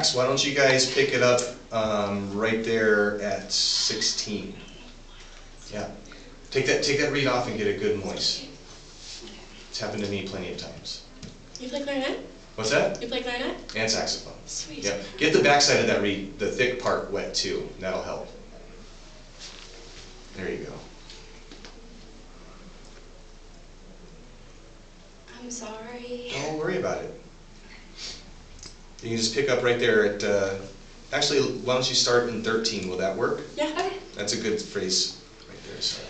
sax, why don't you guys pick it up right there at 16. Yeah. Take that reed off and get a good moist. It's happened to me plenty of times. You play clarinet? What's that? You play clarinet? And saxophone. Sweet. Yep. Get the backside of that reed, the thick part, wet too. That'll help. There you go. I'm sorry. Don't worry about it. You can just pick up right there at, actually, why don't you start in 13? Will that work? Yeah, okay. That's a good phrase right there. So.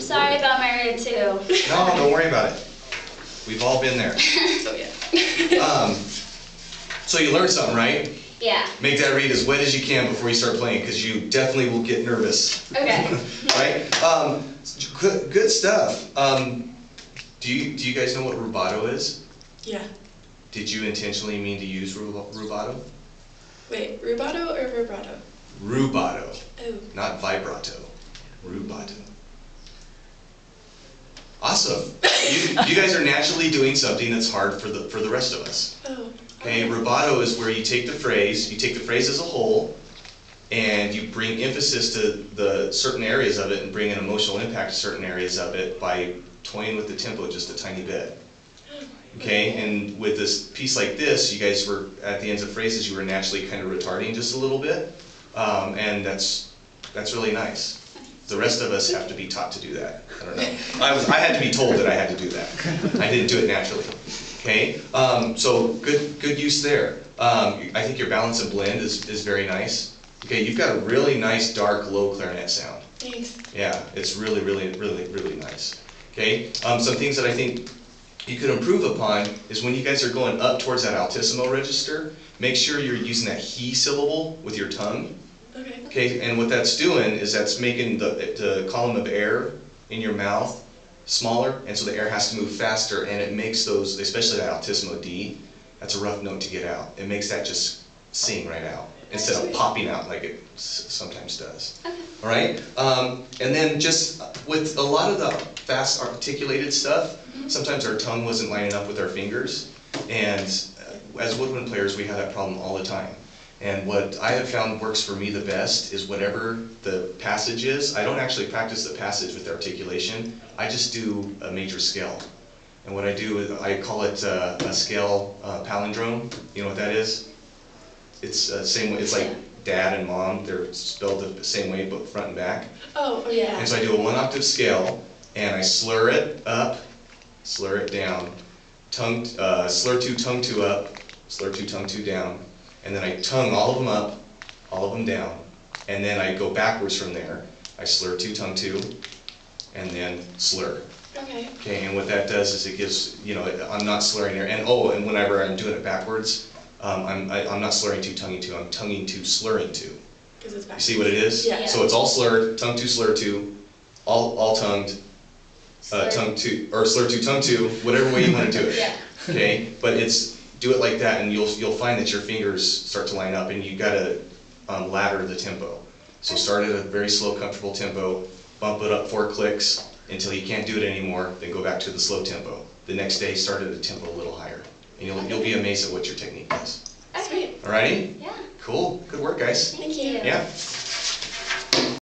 sorry about my rear too. No, don't worry about it. We've all been there. So yeah. So you learned something, right? Yeah. Make that read as wet as you can before you start playing, because you definitely will get nervous. Okay. Right? Good stuff. Do you guys know what rubato is? Yeah. Did you intentionally mean to use rubato? Wait, rubato or vibrato? Rubato, Oh. not vibrato. Rubato. Awesome. You guys are naturally doing something that's hard for the rest of us. Oh. Okay, rubato is where you take the phrase as a whole, and you bring emphasis to the certain areas of it and bring an emotional impact to certain areas of it by toying with the tempo just a tiny bit. Okay, and with this piece like this, you guys were, at the ends of phrases, you were naturally kind of retarding just a little bit, and that's really nice. The rest of us have to be taught to do that. I don't know. I had to be told that I had to do that. I didn't do it naturally. Okay, so good use there. I think your balance and blend is very nice. Okay, you've got a really nice dark low clarinet sound. Thanks. Yeah, it's really nice. Okay, some things that I think you could improve upon is when you guys are going up towards that altissimo register, make sure you're using that he syllable with your tongue. Okay. Okay, and what that's doing is that's making the column of air in your mouth smaller, and so the air has to move faster, and it makes those, especially that altissimo D, that's a rough note to get out. It makes that just sing right out, instead of popping out like it sometimes does. Okay. All right? And then just with a lot of the fast articulated stuff, sometimes our tongue wasn't lining up with our fingers, and as woodwind players we have that problem all the time. And what I have found works for me the best is whatever the passage is. I don't actually practice the passage with the articulation, I just do a major scale. And what I do is I call it a scale palindrome. You know what that is? It's same way. It's like dad and mom. They're spelled the same way, but front and back. Oh yeah. And so I do a 1-octave scale, and I slur it up, slur it down, slur 2, tongue 2 up, slur 2, tongue 2 down, and then I tongue all of them up, all of them down, and then I go backwards from there. I slur 2, tongue 2, and then slur. Okay. Okay, and what that does is it gives, I'm not slurring there, and whenever I'm doing it backwards, I'm not slurring 2, tonguing 2, I'm tonguing 2, slurring 2. Because it's back. You see what it is? Yeah. So it's all slurred, tongue 2, slur 2, all tongued, tongue 2, or slur 2, tongue 2, whatever way you want to do it. Yeah. Okay, but do it like that, and you'll find that your fingers start to line up, and you gotta ladder the tempo. So start at a very slow, comfortable tempo, bump it up 4 clicks until you can't do it anymore, then go back to the slow tempo. The next day, start at a tempo a little higher, and you'll be amazed at what your technique does. Sweet. Alrighty? Yeah. Cool. Good work, guys. Thank you. Yeah.